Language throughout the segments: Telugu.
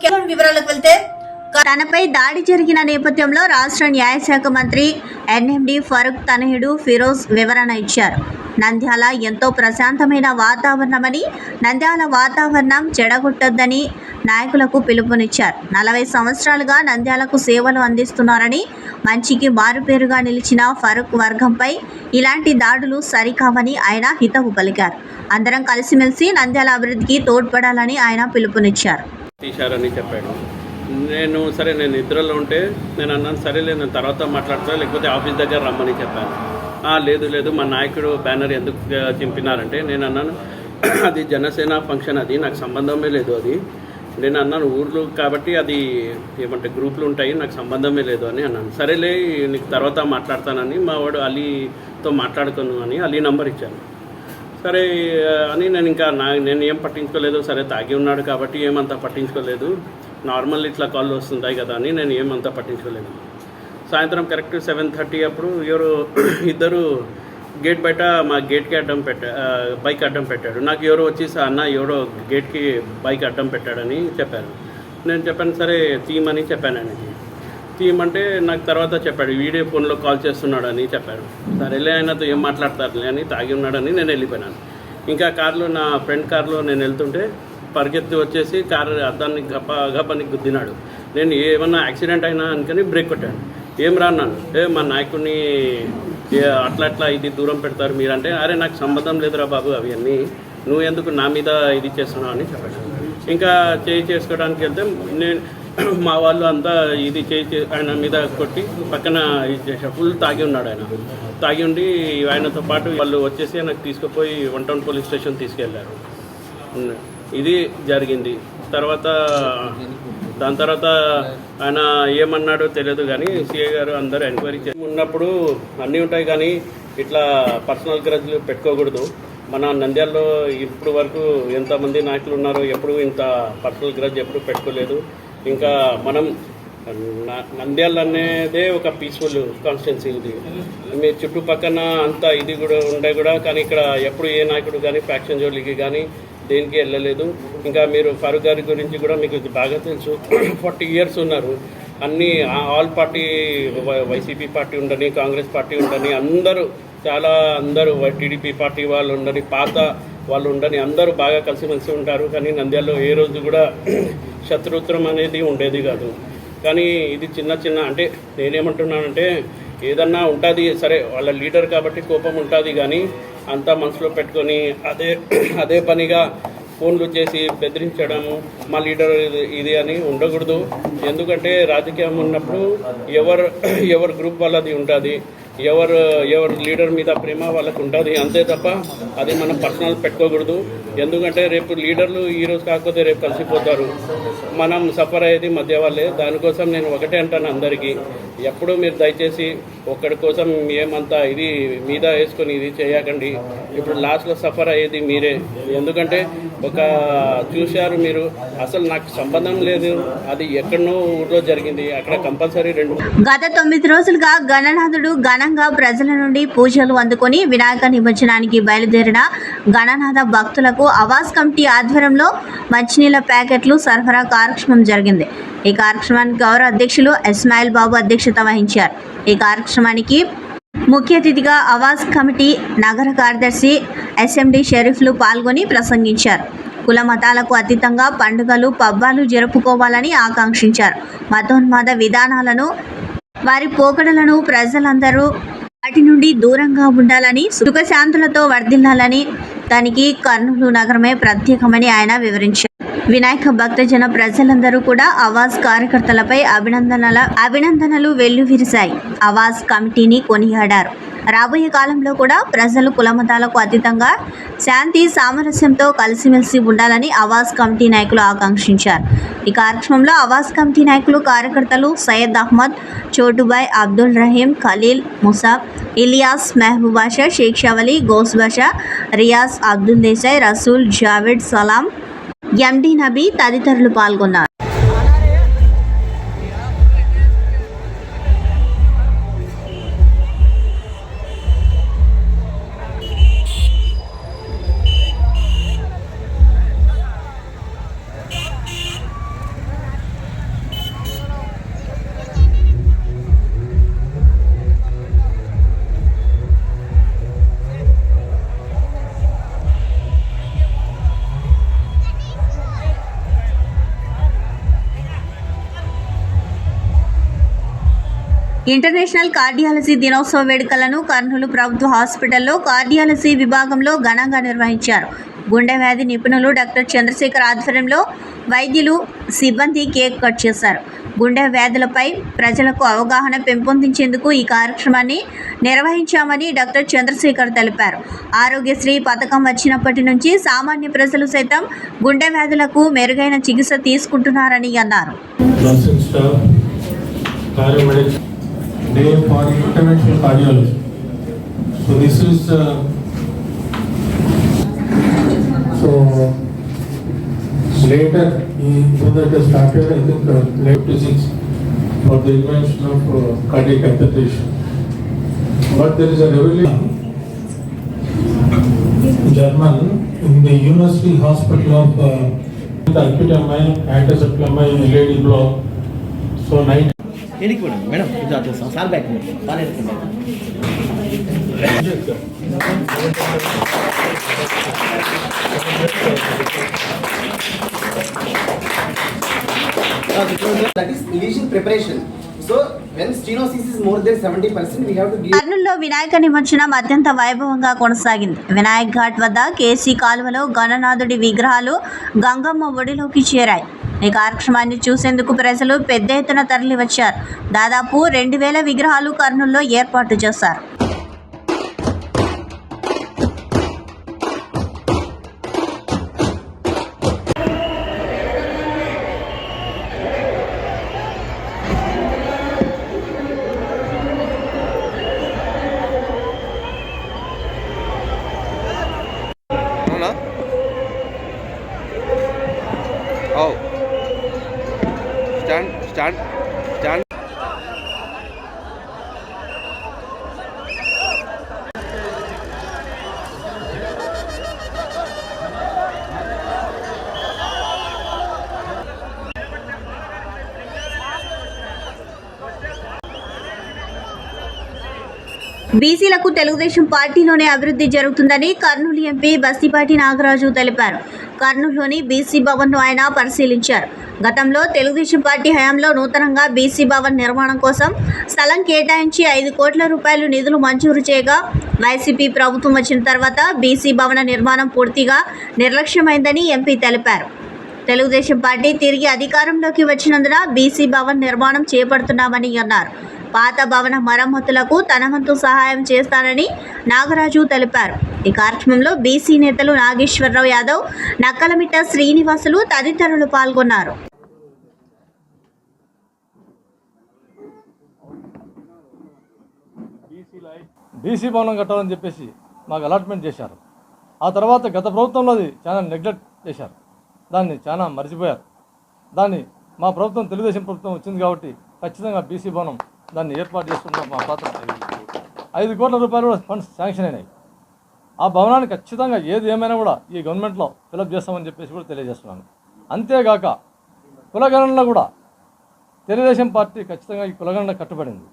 ముఖ్య వివరాలకు వెళ్తే తనపై దాడి జరిగిన నేపథ్యంలో రాష్ట్ర న్యాయశాఖ మంత్రి ఎన్ఎండి ఫరూక్ తనయుడు ఫిరోజ్ వివరణ ఇచ్చారు. నంద్యాల ఎంతో ప్రశాంతమైన వాతావరణమని, నంద్యాల వాతావరణం చెడగొట్టొద్దని నాయకులకు పిలుపునిచ్చారు. 40 సంవత్సరాలుగా నంద్యాలకు సేవలు అందిస్తున్నారని, మంచికి మారుపేరుగా నిలిచిన ఫరూక్ వర్గంపై ఇలాంటి దాడులు సరికావని ఆయన హితవు పలికారు. అందరం కలిసిమెలిసి నంద్యాల అభివృద్ధికి తోడ్పడాలని ఆయన పిలుపునిచ్చారు. నేను నిద్రలో ఉంటే నేను అన్నాను, సరేలే నేను తర్వాత మాట్లాడతా, లేకపోతే ఆఫీస్ దగ్గర రమ్మని చెప్పాను. లేదు మా నాయకుడు బ్యానర్ ఎందుకు చింపినారంటే నేను అన్నాను, అది జనసేన ఫంక్షన్, అది నాకు సంబంధమే లేదు. అది నేను అన్నాను, ఊర్లు కాబట్టి అది ఏమంటే గ్రూపులు ఉంటాయి, నాకు సంబంధమే లేదు అని అన్నాను. సరేలే నీకు తర్వాత మాట్లాడతానని మా వాడు అలీతో మాట్లాడుకును అని అలీ నంబర్ ఇచ్చాను. సరే అని నేను ఏం పట్టించుకోలేదు. సరే తాగి ఉన్నాడు కాబట్టి ఏమంతా పట్టించుకోలేదు, నార్మల్ ఇట్లా కాల్ వస్తుంటాయి కదా అని నేను ఏమంతా పట్టించుకోలేదు. సాయంత్రం కరెక్ట్ 7:30 అప్పుడు ఇద్దరు గేట్ బయట మా గేట్కి బైక్ అడ్డం పెట్టాడు. నాకు ఎవరో వచ్చి అన్న ఎవరో గేట్కి బైక్ అడ్డం పెట్టాడని చెప్పారు. నేను చెప్పాను, సరే తీయమని చెప్పాను. ఆయనకి తీయమంటే నాకు తర్వాత చెప్పాడు, వీడియో ఫోన్లో కాల్ చేస్తున్నాడని చెప్పాడు. సరేలే ఆయనతో ఏం మాట్లాడతారులే అని తాగి ఉన్నాడని నేను వెళ్ళిపోయినాను. ఇంకా కారులో నా ఫ్రెండ్ కారులో నేను వెళ్తుంటే పరిగెత్తి వచ్చేసి కారు అద్దాన్ని గప్పని గుద్దినాడు. నేను ఏమన్నా యాక్సిడెంట్ అయినా అనుకుని బ్రేక్ కొట్టాను. ఏం రాన్నాను, మా నాయకుడిని అట్లా ఇది దూరం పెడతారు మీరంటే, అరే నాకు సంబంధం లేదురా బాబు అవన్నీ, నువ్వు ఎందుకు నా మీద ఇది చేస్తున్నావు అని చెప్పాడు. ఇంకా చేసుకోవడానికి వెళ్తే నేను మా వాళ్ళు అంతా ఇది ఆయన మీద కొట్టి పక్కన ఫుల్ తాగి ఉన్నాడు. ఆయన తాగి ఉండి ఆయనతో పాటు వాళ్ళు వచ్చేసి ఆయనకు తీసుకుపోయి 1 టౌన్ పోలీస్ స్టేషన్ తీసుకెళ్లారు. ఇది జరిగింది. దాని తర్వాత ఆయన ఏమన్నాడో తెలియదు కానీ సిఐ గారు అందరూ ఎంక్వైరీ ఉన్నప్పుడు అన్నీ ఉంటాయి కానీ ఇట్లా పర్సనల్ గ్రజ్లు పెట్టుకోకూడదు. మన నంద్యాలలో ఇప్పుడు వరకు ఎంతమంది నాయకులు ఉన్నారో ఎప్పుడు ఇంత పర్సనల్ గ్రజ్ ఎప్పుడు పెట్టుకోలేదు. ఇంకా మనం నంద్యాల అనేదే ఒక పీస్ఫుల్ కాన్స్టిట్యున్సీ. ఇది మీ చుట్టుపక్కన అంతా ఇది కూడా ఉండే కూడా కానీ ఇక్కడ ఎప్పుడు ఏ నాయకుడు కానీ ఫ్యాక్షన్ జోలికి కానీ దేనికి వెళ్ళలేదు. ఇంకా మీరు ఫరూక్ గారి గురించి కూడా మీకు బాగా తెలుసు, 40 years ఉన్నారు. అన్నీ ఆల్ పార్టీ, వైసీపీ పార్టీ ఉండని, కాంగ్రెస్ పార్టీ ఉండని, అందరూ టీడీపీ పార్టీ వాళ్ళు ఉండని, పాత వాళ్ళు ఉండని, అందరూ బాగా కలిసిమెలిసి ఉంటారు. కానీ నంద్యాలలో ఏ రోజు కూడా శత్రుత్వం అనేది ఉండేది కాదు. కానీ ఇది చిన్న అంటే నేనేమంటున్నానంటే ఏదన్నా ఉంటుంది, సరే వాళ్ళ లీడర్ కాబట్టి కోపం ఉంటుంది కానీ అంతా మనసులో పెట్టుకొని అదే పనిగా ఫోన్లు చేసి బెదిరించడము మా లీడర్ ఇది అని ఉండకూడదు. ఎందుకంటే రాజకీయం ఉన్నప్పుడు ఎవరు గ్రూప్ వాళ్ళది ఉంటుంది, ఎవరు లీడర్ మీద ప్రేమ వాళ్ళకు ఉంటుంది, అంతే తప్ప అది మనం పర్సనల్ పెట్టుకోకూడదు. ఎందుకంటే రేపు లీడర్లు ఈరోజు కాకపోతే రేపు కలిసిపోతారు, మనం సఫర్ అయ్యేది మధ్య వాళ్ళే. దానికోసం నేను ఒకటే అంటాను అందరికీ, ఎప్పుడు మీరు దయచేసి ఒక్కడి కోసం ఏమంతా ఇది మీద వేసుకొని ఇది చేయకండి. ఇప్పుడు లాస్ట్లో సఫర్ అయ్యేది మీరే. ఎందుకంటే చూశారు మీరు, అసలు నాకు సంబంధం లేదు, అది ఎక్కడనో ఊర్లో జరిగింది, అక్కడ కంపల్సరీ గత 9 రోజులుగా గణనాథుడు ఘనంగా ప్రజల నుండి పూజలు అందుకొని వినాయక నిమజ్జనానికి బయలుదేరిన గణనాథ భక్తులకు ఆవాస్ కమిటీ ఆధ్వర్యంలో మంచినీళ్ల ప్యాకెట్లు సరఫరా కార్యక్రమం జరిగింది. ఈ కార్యక్రమానికి గౌరవ అధ్యక్షులు ఇస్మాయిల్ బాబు అధ్యక్షత వహించారు. ఈ కార్యక్రమానికి ముఖ్య అతిథిగా ఆవాస్ కమిటీ నగర కార్యదర్శి ఎస్ఎండి షరీఫ్లు పాల్గొని ప్రసంగించారు. కుల మతాలకు అతీతంగా పండుగలు పబ్బాలు జరుపుకోవాలని ఆకాంక్షించారు. మతోన్మాద విధానాలను, వారి పోకడలను ప్రజలందరూ వాటి నుండి దూరంగా ఉండాలని, సుఖశాంతులతో వర్ధిల్లాలని, దానికి కర్నూలు నగరమే ప్రత్యేకమని ఆయన వివరించారు. వినాయక భక్తజన ప్రజలందరూ కూడా ఆవాస్ కార్యకర్తలపై అభినందనలు వెల్లువిరిశాయి. ఆవాస్ కమిటీని కొనియాడారు. రాబోయే కాలంలో కూడా ప్రజలు కులమతాలకు అతీతంగా శాంతి సామరస్యంతో కలిసిమెలిసి ఉండాలని ఆవాస్ కమిటీ నాయకులు ఆకాంక్షించారు. ఈ కార్యక్రమంలో ఆవాస్ కమిటీ నాయకులు, కార్యకర్తలు సయ్యద్ అహ్మద్, చోటుబాయ్, అబ్దుల్ రహీం, ఖలీల్, ముసాబ్, ఇలియాస్, మహబూబ్ బాషా, షేక్ షవలి, గౌస్ బాషా, రియాజ్, అబ్దుల్ దేశాయ్, రసూల్, జావేద్, సలాం, ఎండి నబీ తదితరులు పాల్గొన్నారు. ఇంటర్నేషనల్ కార్డియాలజీ దినోత్సవ వేడుకలను కర్నూలు ప్రభుత్వ హాస్పిటల్లో కార్డియాలజీ విభాగంలో ఘనంగా నిర్వహించారు. గుండె వ్యాధి నిపుణులు డాక్టర్ చంద్రశేఖర్ ఆధ్వర్యంలో వైద్యులు, సిబ్బంది కేక్ కట్ చేశారు. గుండె వ్యాధులపై ప్రజలకు అవగాహన పెంపొందించేందుకు ఈ కార్యక్రమాన్ని నిర్వహించామని డాక్టర్ చంద్రశేఖర్ తెలిపారు. ఆరోగ్యశ్రీ పథకం వచ్చినప్పటి నుంచి సామాన్య ప్రజలు సైతం గుండె వ్యాధులకు మెరుగైన చికిత్స తీసుకుంటున్నారని అన్నారు. Day for interventional cardiology. So this is later when that is started, I think late 56 for the invention of cardiac catheterization. But there is a revolution German in the University Hospital of acute MI, antiseptic MI in LED block. So 9 ಎಡಿಕ್ madam ಇದು ಅದು ಸಾಲ್ ಬ್ಯಾಕ್ ಸಾಲ್ ಇಟ್ಕೊಂಡು that is lesion preparation. So when stenosis is more than 70%, we have to give. కర్నూలులో వినాయక నిమజ్జనం అత్యంత వైభవంగా కొనసాగింది. వినాయక్ ఘాట్ వద్ద కేసీ కాలువలో గణనాథుడి విగ్రహాలు గంగమ్మ ఒడిలోకి చేరాయి. ఈ కార్యక్రమాన్ని చూసేందుకు ప్రజలు పెద్ద ఎత్తున తరలి వచ్చారు. దాదాపు 2000 విగ్రహాలు కర్నూలులో ఏర్పాటు చేశారు. Stand. బీసీలకు తెలుగుదేశం పార్టీలోనే అభివృద్ధి జరుగుతుందని కర్నూలు ఎంపీ బస్తిపాటి నాగరాజు తెలిపారు. కర్నూలులోని బీసీ భవన్ను ఆయన పరిశీలించారు. గతంలో తెలుగుదేశం పార్టీ హయాంలో నూతనంగా బీసీ భవన్ నిర్మాణం కోసం స్థలం కేటాయించి 5 కోట్ల రూపాయలు నిధులు మంజూరు చేయగా వైసీపీ ప్రభుత్వం వచ్చిన తర్వాత బీసీ భవన నిర్మాణం పూర్తిగా నిర్లక్ష్యమైందని ఎంపీ తెలిపారు. తెలుగుదేశం పార్టీ తిరిగి అధికారంలోకి వచ్చినందున బీసీ భవన్ నిర్మాణం చేపడుతున్నామని అన్నారు. పాత భవన మరమ్మతులకు తన వంతు సహాయం చేస్తానని నాగరాజు తెలిపారు. ఈ కార్యక్రమంలో బీసీ నేతలు నాగేశ్వరరావు యాదవ్, నక్కలమిట్ట శ్రీనివాసులు తదితరులు పాల్గొన్నారు. బీసీ భవనం కట్టాలని చెప్పేసి మాకు అలాట్మెంట్ చేశారు. ఆ తర్వాత గత ప్రభుత్వంలో అది చాలా నెగ్లెక్ట్ చేశారు. దాన్ని చాలా మర్చిపోయారు. దాన్ని మా ప్రభుత్వం తెలుగుదేశం ప్రభుత్వం వచ్చింది కాబట్టి ఖచ్చితంగా బీసీ భవనం దాన్ని ఏర్పాటు చేసుకుంటాం. మా పాత్ర 5 కోట్ల రూపాయలు కూడా ఫండ్స్ శాంక్షన్ అయినాయి. ఆ భవనాన్ని ఖచ్చితంగా ఏది ఏమైనా కూడా ఈ గవర్నమెంట్లో ఫిలప్ చేస్తామని చెప్పేసి కూడా తెలియజేస్తున్నాను. అంతేగాక కులగణన కూడా తెలుగుదేశం పార్టీ ఖచ్చితంగా ఈ కులగణన కట్టుబడింది.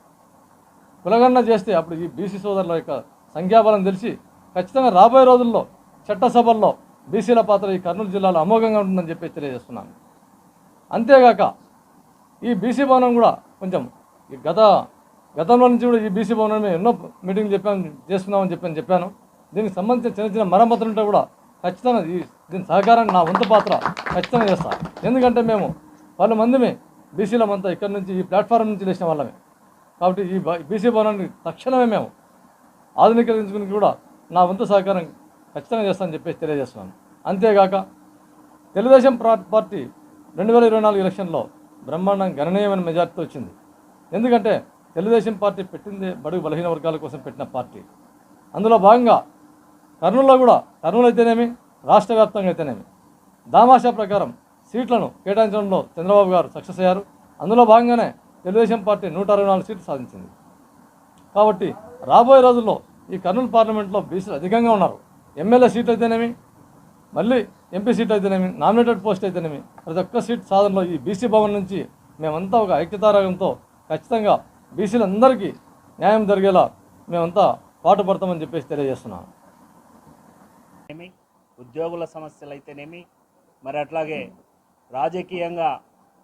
కులగణన చేస్తే అప్పుడు ఈ బీసీ సోదరుల యొక్క సంఖ్యాబలం తెలిసి ఖచ్చితంగా రాబోయే రోజుల్లో చట్టసభల్లో బీసీల పాత్ర ఈ కర్నూలు జిల్లాలో అమోఘంగా ఉంటుందని చెప్పి తెలియజేస్తున్నాను. అంతేగాక ఈ బీసీ భవనం కూడా కొంచెం గతంలో నుంచి కూడా ఈ బీసీ భవనం మేము ఎన్నో మీటింగ్లు చేస్తున్నామని చెప్పాను. దీనికి సంబంధించిన చిన్న చిన్న మరమ్మతులు ఉంటే కూడా ఖచ్చితంగా దీని సహకారాన్ని నా వంతు పాత్ర ఖచ్చితంగా చేస్తాను. ఎందుకంటే మేము 10 మందిమే బీసీలమంతా ఇక్కడి నుంచి ఈ ప్లాట్ఫారం నుంచి లేచిన వాళ్ళమే కాబట్టి ఈ బీసీ భవనాన్ని తక్షణమే మేము ఆధునీకరించుకుని కూడా నా వంతు సహకారం ఖచ్చితంగా చేస్తానని చెప్పేసి తెలియజేస్తున్నాను. అంతేగాక తెలుగుదేశం పార్టీ 2024 ఎలక్షన్లో బ్రహ్మాండం గణనీయమైన మెజార్టీతో వచ్చింది. ఎందుకంటే తెలుగుదేశం పార్టీ పెట్టిందే బడుగు బలహీన వర్గాల కోసం పెట్టిన పార్టీ. అందులో భాగంగా కర్నూలు అయితేనేమి, రాష్ట్ర వ్యాప్తంగా అయితేనేమి దామాషా ప్రకారం సీట్లను కేటాయించడంలో చంద్రబాబు గారు సక్సెస్ అయ్యారు. అందులో భాగంగానే తెలుగుదేశం పార్టీ 164 సీట్లు సాధించింది. కాబట్టి రాబోయే రోజుల్లో ఈ కర్నూలు పార్లమెంట్లో బీసీలు అధికంగా ఉన్నారు. ఎమ్మెల్యే సీట్లు అయితేనేమి, మళ్ళీ ఎంపీ సీట్ అయితేనేమి, నామినేటెడ్ పోస్ట్ అయితేనేమి ప్రతి ఒక్క సీట్ సాధనలో ఈ బీసీ భవన్ నుంచి మేమంతా ఒక ఐక్యతారాగంతో ఖచ్చితంగా బీసీలందరికీ న్యాయం జరిగేలా మేమంతా పాటుపడతామని చెప్పేసి తెలియజేస్తున్నాను. ఉద్యోగుల సమస్యలు అయితేనేమి, మరి అట్లాగే రాజకీయంగా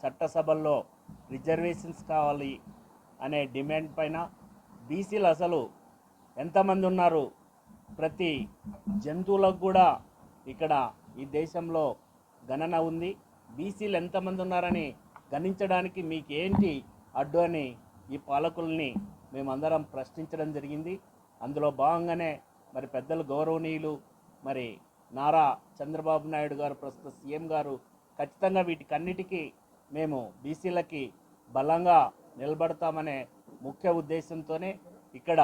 చట్టసభల్లో రిజర్వేషన్స్ కావాలి అనే డిమాండ్ పైన బీసీలు అసలు ఎంతమంది ఉన్నారు, ప్రతి జంతువులకు కూడా ఇక్కడ ఈ దేశంలో గణన ఉంది. బీసీలు ఎంతమంది ఉన్నారని గణించడానికి మీకు ఏంటి అడ్డు అని ఈ పాలకుల్ని మేమందరం ప్రశ్నించడం జరిగింది. అందులో భాగంగానే మరి పెద్దలు గౌరవనీయులు మరి నారా చంద్రబాబు నాయుడు గారు, ప్రస్తుత సీఎం గారు ఖచ్చితంగా వీటికన్నిటికీ మేము బీసీలకి బలంగా నిలబడతామనే ముఖ్య ఉద్దేశంతోనే ఇక్కడ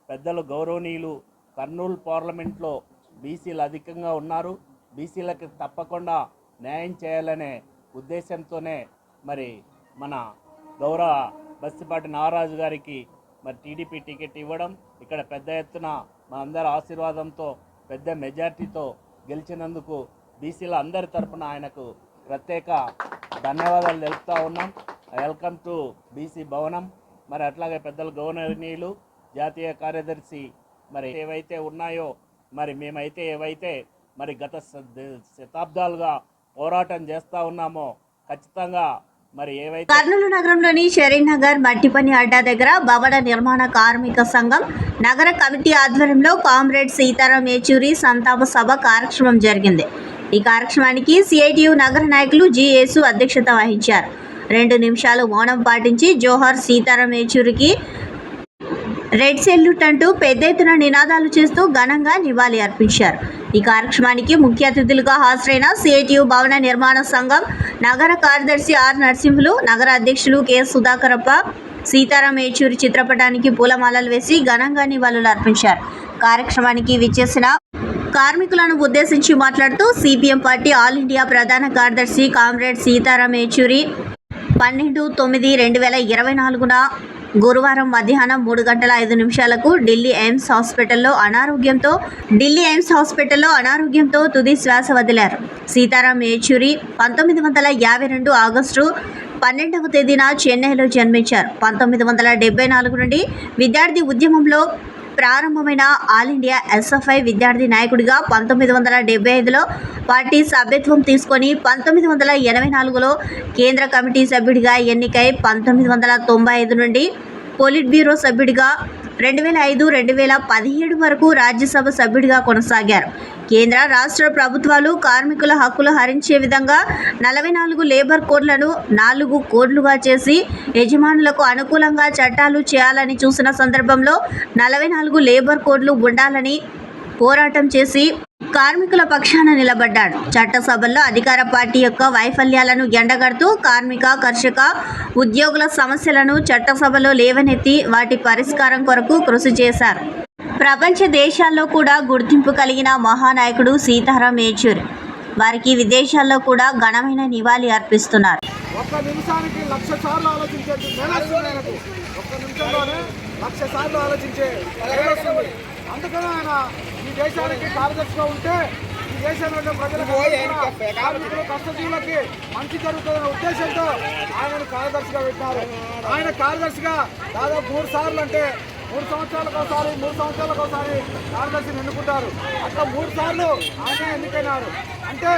పెద్దలు గౌరవనీయులు కర్నూలు పార్లమెంట్లో బీసీలు అధికంగా ఉన్నారు, బీసీలకి తప్పకుండా న్యాయం చేయాలనే ఉద్దేశంతోనే మరి మన గౌరవ బస్తిపాటి నాగరాజు గారికి మరి టీడీపీ టికెట్ ఇవ్వడం, ఇక్కడ పెద్ద ఎత్తున మా అందరి ఆశీర్వాదంతో పెద్ద మెజార్టీతో గెలిచినందుకు బీసీల అందరి తరఫున ఆయనకు ప్రత్యేక ధన్యవాదాలు తెలుపుతూ ఉన్నాం. వెల్కమ్ టు బీసీ భవనం. మరి అట్లాగే పెద్దలు గౌరవనీయులు జాతీయ కార్యదర్శి మరి ఏవైతే ఉన్నాయో మరి మేమైతే ఏవైతే మరి గత శతాబ్దాలుగా పోరాటం చేస్తూ ఉన్నామో ఖచ్చితంగా మరి ఏవైతే కర్నూలు నగరంలోని షరీనగర్ మట్టి పని అడ్డా దగ్గర భవన నిర్మాణ కార్మిక సంఘం నగర కమిటీ ఆధ్వర్యంలో కామ్రేడ్ సీతారాం ఏచూరి సంతాప సభ కార్యక్రమం జరిగింది. ఈ కార్యక్రమానికి సిఐటియు నగర నాయకులు జి యేసు అధ్యక్షత వహించారు. 2 నిమిషాలు మౌనం పాటించి జోహార్ సీతారాం ఏచూరికి రెడ్ సెల్యూట్ అంటూ పెద్ద ఎత్తున నినాదాలు చేస్తూ ఘనంగా నివాళి అర్పించారు. ఈ కార్యక్రమానికి ముఖ్య అతిథులుగా హాజరైన సిఐటియు భవన నిర్మాణ సంఘం నగర కార్యదర్శి ఆర్ నరసింహులు, నగర అధ్యక్షులు కె సుధాకరప్ప సీతారాం ఏచూరి చిత్రపటానికి పూలమాలలు వేసి ఘనంగా నివాళులు అర్పించారు. కార్యక్రమానికి విచ్చేసిన కార్మికులను ఉద్దేశించి మాట్లాడుతూ సిపిఎం పార్టీ ఆల్ ఇండియా ప్రధాన కార్యదర్శి కామ్రేడ్ సీతారాం ఏచూరి 12/9/2024న గురువారం మధ్యాహ్నం 3:05 ఢిల్లీ ఎయిమ్స్ హాస్పిటల్లో అనారోగ్యంతో తుది శ్వాస వదిలారు. సీతారాం ఏచూరి 1952 ఆగస్టు 12వ తేదీన చెన్నైలో జన్మించారు. 1974 నుండి విద్యార్థి ఉద్యమంలో ప్రారంభమైన ఆల్ ఇండియా ఎస్ఎఫ్ఐ విద్యార్థి నాయకుడిగా 1975లో పార్టీ సభ్యత్వం తీసుకొని 1984లో కేంద్ర కమిటీ సభ్యుడిగా ఎన్నికై 1995 నుండి పోలిట్ బ్యూరో సభ్యుడిగా 2005-2017 వరకు రాజ్యసభ సభ్యుడిగా కొనసాగారు. కేంద్ర రాష్ట్ర ప్రభుత్వాలు కార్మికుల హక్కులు హరించే విధంగా 44 లేబర్ కోడ్లను 4 కోడ్లుగా చేసి యజమానులకు అనుకూలంగా చట్టాలు చేయాలని చూసిన సందర్భంలో 44 లేబర్ కోడ్లు ఉండాలని పోరాటం చేసి కార్మికుల పక్షాన నిలబడ్డాడు. చట్టసభల్లో అధికార పార్టీ యొక్క వైఫల్యాలను ఎండగడుతూ కార్మిక, కర్షక, ఉద్యోగుల సమస్యలను చట్టసభలో లేవనెత్తి వాటి పరిష్కారం కొరకు కృషి చేశారు. ప్రపంచ దేశాల్లో కూడా గుర్తింపు కలిగిన మహానాయకుడు సీతారాం ఏచూరి. వారికి విదేశాల్లో కూడా ఘనమైన నివాళి అర్పిస్తున్నారు. ఒక్క నిమిషానికి 1,00,000 సార్లు ఆలోచించే మేనొస్తుంది. ఒక్క నిమిషంలోనే 1,00,000 సార్లు ఆలోచించే మేనొస్తుంది. అందుకనే ఆయన ఈ దేశానికి కార్యదర్శిగా ఉంటే ఈ దేశంలో ప్రజలకు కార్మికులు, కష్టజీవులకి మంచి జరుగుతుందనే ఉద్దేశంతో ఆయనను కార్యదర్శిగా పెట్టినారు. ఆయన కార్యదర్శిగా దాదాపు 3 సార్లు అంటే 3 సంవత్సరాలకు ఒకసారి కార్యదర్శిని ఎన్నుకుంటారు. అట్లా 3 సార్లు ఆయన ఎన్నికైనారు. అంటే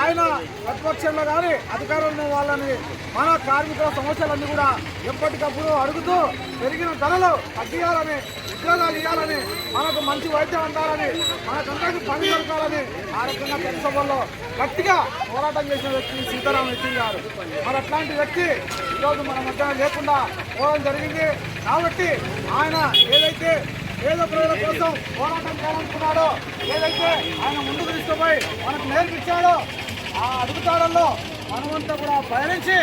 ఆయన ప్రతిపక్షంలో కానీ అధికారంలో వాళ్ళని మన కార్మికుల సమస్యలన్నీ కూడా ఎప్పటికప్పుడు అడుగుతూ పెరిగిన ధరలు తగ్గియాలని, ఉద్యోగాలు ఇవ్వాలని, మనకు మంచి వైద్యం అందాలని, మనకందరికీ పని దొరకాలని ఆ రకంగా చట్టసభల్లో గట్టిగా పోరాటం చేసిన వ్యక్తి సీతారాం ఏచూరి గారు. మరి అట్లాంటి వ్యక్తి ఈరోజు మన మధ్య లేకుండా పోవడం జరిగింది. కాబట్టి ఆయన ఏదైతే పేద ప్రజల కోసం పోరాటం చేయాలనుకున్నాడో, ఏదైతే ఆయన ముందుకు తీసుకుపోయి మనకు నేర్పించాడో ఆ అడుగుతాడల్లో మనమంతా కూడా పయనించి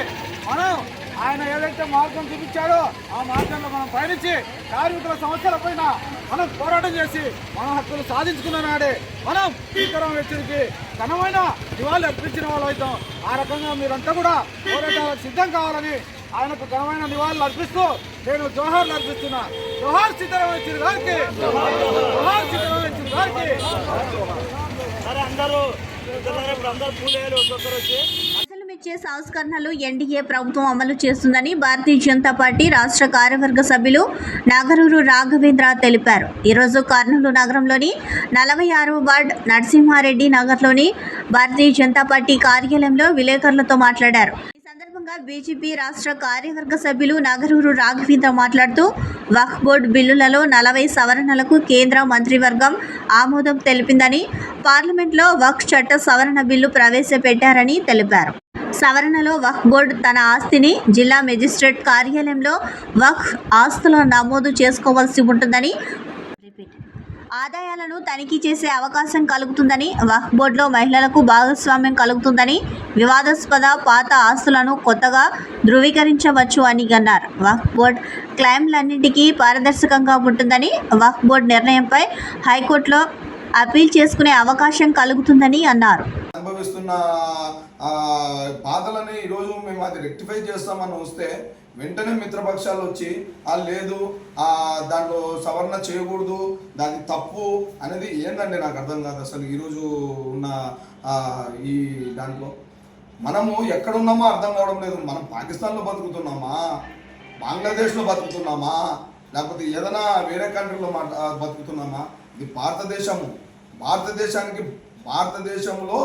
ఆయన ఏదైతే మార్గం చూపించాడో ఆ మార్గంలో మనం పయనించి కార్మికుల సమస్యల పైన మనం పోరాటం చేసి మన హక్కులు సాధించుకున్న నాడే మనం సీతారాం ఏచూరికి ఘనమైన నివాళులు అర్పించిన వాళ్ళు అవుతాం. ఆ రకంగా మీరంతా కూడా పోరాటాలకు సిద్ధం కావాలని ఆయనకు ఘనమైన నివాళులు అర్పిస్తూ నేను జోహార్లు అర్పిస్తున్నా. జోహార్ సీతారాం ఏచూరి గారికి, జోహార్ సీతారాం ఏచూరి గారికి. అందరూ పూలేరు ఒక్కొక్కరు వచ్చి ప్రజలు మెచ్చే సంస్కరణలు ఎన్డీఏ ప్రభుత్వం అమలు చేస్తుందని భారతీయ జనతా పార్టీ రాష్ట్ర కార్యవర్గ సభ్యులు నాగరూరు రాఘవేంద్ర తెలిపారు. ఈరోజు కర్నూలు నగరంలోని 46వ వార్డ్ నరసింహారెడ్డి నగర్లోని భారతీయ జనతా పార్టీ కార్యాలయంలో విలేకరులతో మాట్లాడారు. ఈ సందర్భంగా సందర్భంగా బీజేపీ రాష్ట్ర కార్యవర్గ సభ్యులు నగరూరు రాఘవేంద్ర మాట్లాడుతూ వక్ఫ్ బోర్డు బిల్లులలో 40 సవరణలకు కేంద్ర మంత్రివర్గం ఆమోదం తెలిపిందని, పార్లమెంట్లో వక్ఫ్ చట్ట సవరణ బిల్లు ప్రవేశపెట్టారని తెలిపారు. సవరణలో వక్ఫ్ బోర్డు తన ఆస్తిని జిల్లా మెజిస్ట్రేట్ కార్యాలయంలో వక్ఫ్ ఆస్తుల నమోదు చేసుకోవాల్సి ఉంటుందని, ఆదాయాలను తనిఖీ చేసే అవకాశం కలుగుతుందని, వక్ఫ్ బోర్డులో మహిళలకు భాగస్వామ్యం కలుగుతుందని, వివాదాస్పద పాత ఆస్తులను కొత్తగా ధృవీకరించవచ్చు అని అన్నారు. వక్ఫ్ బోర్డు క్లెయిమ్లన్నింటికీ పారదర్శకంగా ఉంటుందని, వక్ఫ్ బోర్డు నిర్ణయంపై హైకోర్టులో అప్పీల్ చేసుకునే అవకాశం కలుగుతుందని అన్నారు. అనుభవిస్తున్న బాధలని ఈరోజు మేము అది రెక్టిఫై చేస్తామని వస్తే వెంటనే మిత్రపక్షాలు వచ్చి లేదు దాంట్లో సవరణ చేయకూడదు, దాని తప్పు అనేది ఏందండి నాకు అర్థం కాదు అసలు. ఈరోజు ఉన్న ఈ దాంట్లో మనము ఎక్కడున్నామో అర్థం కావడం లేదు. మనం పాకిస్తాన్లో బతుకుతున్నామా, బంగ్లాదేశ్లో బతుకుతున్నామా, లేకపోతే ఏదైనా వేరే కంట్రీలో బతుకుతున్నామా? ఇది భారతదేశము. భారతదేశంలో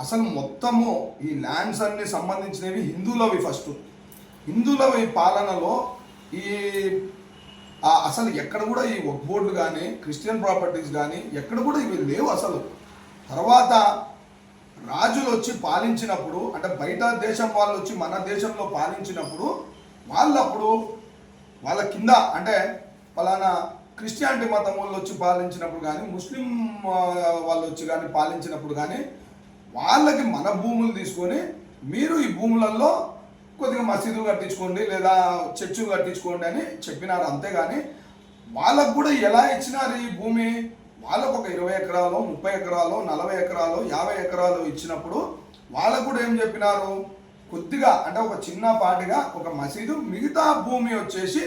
అసలు మొత్తము ఈ ల్యాండ్స్ అన్ని సంబంధించినవి హిందువులవి. ఫస్ట్ హిందువులవి పాలనలో ఈ అసలు ఎక్కడ కూడా ఈ వక్ఫ్ బోర్డులు కానీ క్రిస్టియన్ ప్రాపర్టీస్ కానీ ఎక్కడ కూడా ఇవి లేవు అసలు. తర్వాత రాజులు వచ్చి పాలించినప్పుడు, అంటే బయట దేశం వాళ్ళు వచ్చి మన దేశంలో పాలించినప్పుడు వాళ్ళ కింద అంటే ఫలానా క్రిస్టియానిటీ మతం వాళ్ళు వచ్చి పాలించినప్పుడు కానీ, ముస్లిం వాళ్ళు వచ్చి కానీ పాలించినప్పుడు కానీ వాళ్ళకి మన భూములు తీసుకొని మీరు ఈ భూములలో కొద్దిగా మసీదులు కట్టించుకోండి లేదా చర్చులు కట్టించుకోండి అని చెప్పినారు. అంతేగాని వాళ్ళకు కూడా ఎలా ఇచ్చినారు ఈ భూమి? వాళ్ళకు ఒక 20 ఎకరాలు, 30 ఎకరాలు, 40 ఎకరాలు, 50 ఎకరాలు ఇచ్చినప్పుడు వాళ్ళకు కూడా ఏం చెప్పినారు? కొద్దిగా అంటే ఒక చిన్నపాటిగా ఒక మసీదు, మిగతా భూమి వచ్చేసి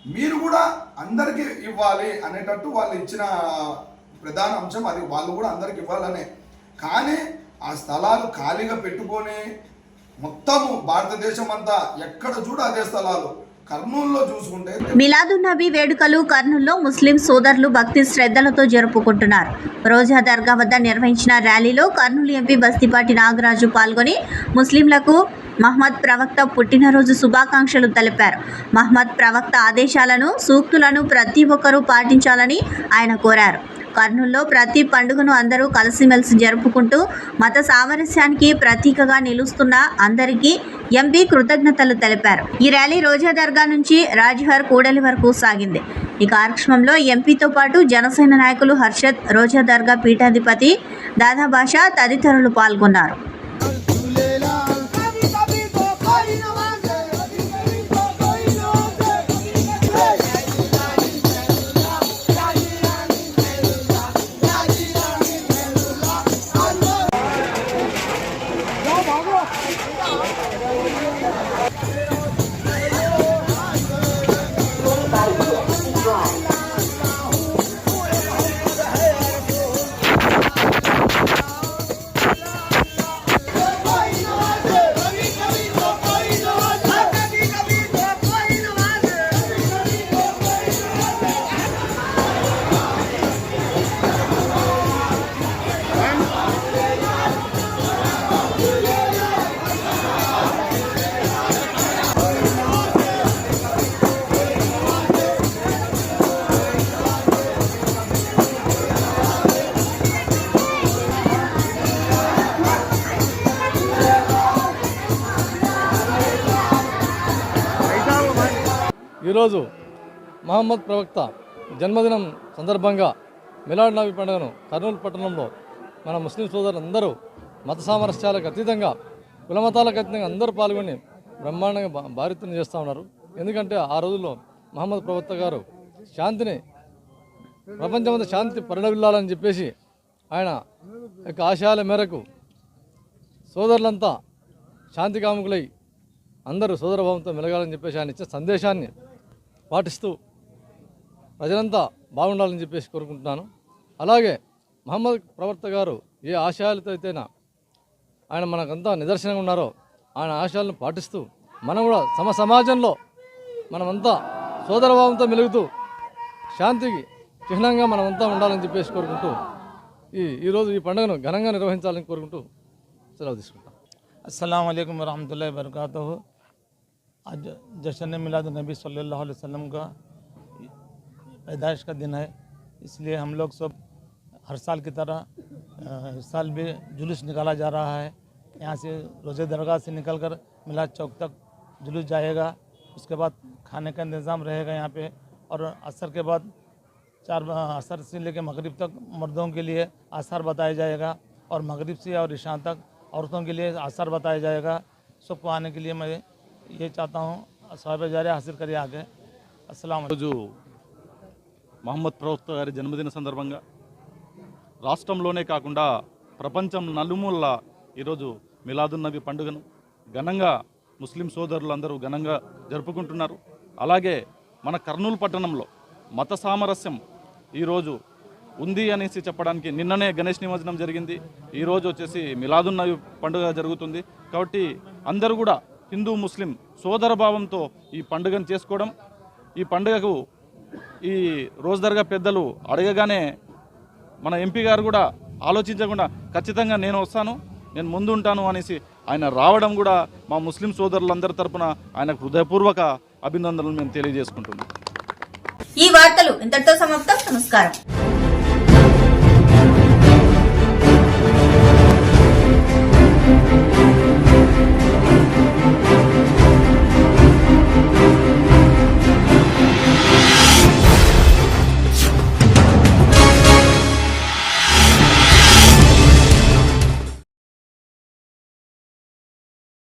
మీరు కూడా అందరికీ ఇవ్వాలి అనేటట్టు వాళ్ళు ఇచ్చిన ప్రధాన అంశం అది. వాళ్ళు కూడా అందరికి ఇవ్వాలనే. కానీ ఆ స్థలాలు ఖాళీగా పెట్టుకొని మొత్తము భారతదేశం అంతా ఎక్కడ చూడ అదే స్థలాలు. కర్నూలులో చూసుకుంటే మిలాదున్నబీ వేడుకలు కర్నూలులో ముస్లిం సోదరులు భక్తి శ్రద్ధలతో జరుపుకుంటున్నారు. రోజా దర్గా వద్ద నిర్వహించిన ర్యాలీలో కర్నూలు ఎంపీ బస్తిపాటి నాగరాజు పాల్గొని ముస్లింలకు మహమ్మద్ ప్రవక్త పుట్టినరోజు శుభాకాంక్షలు తెలిపారు. మహమ్మద్ ప్రవక్త ఆదేశాలను, సూక్తులను ప్రతి ఒక్కరూ పాటించాలని ఆయన కోరారు. కర్నూలులో ప్రతి పండుగను అందరూ కలిసిమెలిసి జరుపుకుంటూ మత సామరస్యానికి ప్రతీకగా నిలుస్తున్న అందరికీ ఎంపీ కృతజ్ఞతలు తెలిపారు. ఈ ర్యాలీ రోజా దర్గా నుంచి రాజ్హర్ కూడలి వరకు సాగింది. ఈ కార్యక్రమంలో ఎంపీతో పాటు జనసేన నాయకులు హర్షద్, రోజా దర్గా పీఠాధిపతి దాదాబాషా తదితరులు పాల్గొన్నారు. ఈరోజు మహమ్మద్ ప్రవక్త జన్మదినం సందర్భంగా మిలాడ్ నబీ పండుగను కర్నూలు పట్టణంలో మన ముస్లిం సోదరులందరూ మత సామరస్యాలకు అతీతంగా, కులమతాలకు అతీతంగా అందరూ పాల్గొని బ్రహ్మాండంగా భారిత్వం చేస్తూ ఉన్నారు. ఎందుకంటే ఆ రోజుల్లో మహమ్మద్ ప్రవక్త గారు శాంతిని, ప్రపంచమంతా శాంతి పరిణమిల్లాలని చెప్పేసి ఆయన యొక్క ఆశయాల మేరకు సోదరులంతా శాంతి కాముకులై అందరూ సోదరభావంతో మెలగాలని చెప్పేసి ఆయన ఇచ్చే సందేశాన్ని పాటిస్తూ ప్రజలంతా బాగుండాలని చెప్పేసి కోరుకుంటున్నాను. అలాగే మహమ్మద్ ప్రవక్త గారు ఏ ఆశయాలతో అయితేనా ఆయన మనకంతా నిదర్శనంగా ఉన్నారో ఆయన ఆశయాలను పాటిస్తూ మనం కూడా సమాజంలో మనమంతా సోదరభావంతో మెలుగుతూ శాంతికి చిహ్నంగా మనమంతా ఉండాలని చెప్పేసి కోరుకుంటూ ఈరోజు ఈ పండుగను ఘనంగా నిర్వహించాలని కోరుకుంటూ సెలవు తీసుకుంటాం. अस्सलाम वालेकुम वरहमतुल्लाहि वबरकातुहू। आज जश्न मिलाद नबी सल्लल्लाहु अलैहि वसल्लम का पैदाइश का दिन है, इसलिए हम लोग सब हर साल की तरह इस साल भी जुलूस निकाला जा रहा है। यहाँ से रोज़े दरगाह से निकलकर मिलाद चौक तक जुलूस जाएगा। उसके बाद खाने का इंतज़ाम रहेगा यहाँ पे, और असर के बाद असर से लेकर मगरिब तक मर्दों के लिए आसार बताया जाएगा, और मगरिब से और इशा तक औरतों के लिए आसार बताया जाएगा। सबको आने के लिए मैं ये चाहता हूँ, सवाब जारी हासिल करिए आगे। अस्सलाम वालेकुम। మహమ్మద్ ప్రవక్త గారి జన్మదిన సందర్భంగా రాష్ట్రంలోనే కాకుండా ప్రపంచం నలుమూలలా ఈరోజు మిలాదున్నబి పండుగను ఘనంగా ముస్లిం సోదరులందరూ ఘనంగా జరుపుకుంటున్నారు. అలాగే మన కర్నూలు పట్టణంలో మత సామరస్యం ఈరోజు ఉంది అనేసి చెప్పడానికి నిన్ననే గణేష్ నిమజ్జనం జరిగింది. ఈరోజు వచ్చేసి మిలాదున్నబి పండుగ జరుగుతుంది. కాబట్టి అందరూ కూడా హిందూ ముస్లిం సోదర భావంతో ఈ పండుగను చేసుకోవడం, ఈ పండుగకు ఈ రోజుదర్గా పెద్దలు అడగగానే మన ఎంపీ గారు కూడా ఆలోచించకుండా ఖచ్చితంగా నేను వస్తాను, నేను ముందు ఉంటాను అనేసి ఆయన రావడం కూడా మా ముస్లిం సోదరులందరి తరపున ఆయనకు హృదయపూర్వక అభినందనలు మేము తెలియజేసుకుంటున్నాం. ఈ వార్తలు ఇంతటితో సమాప్తం. నమస్కారం.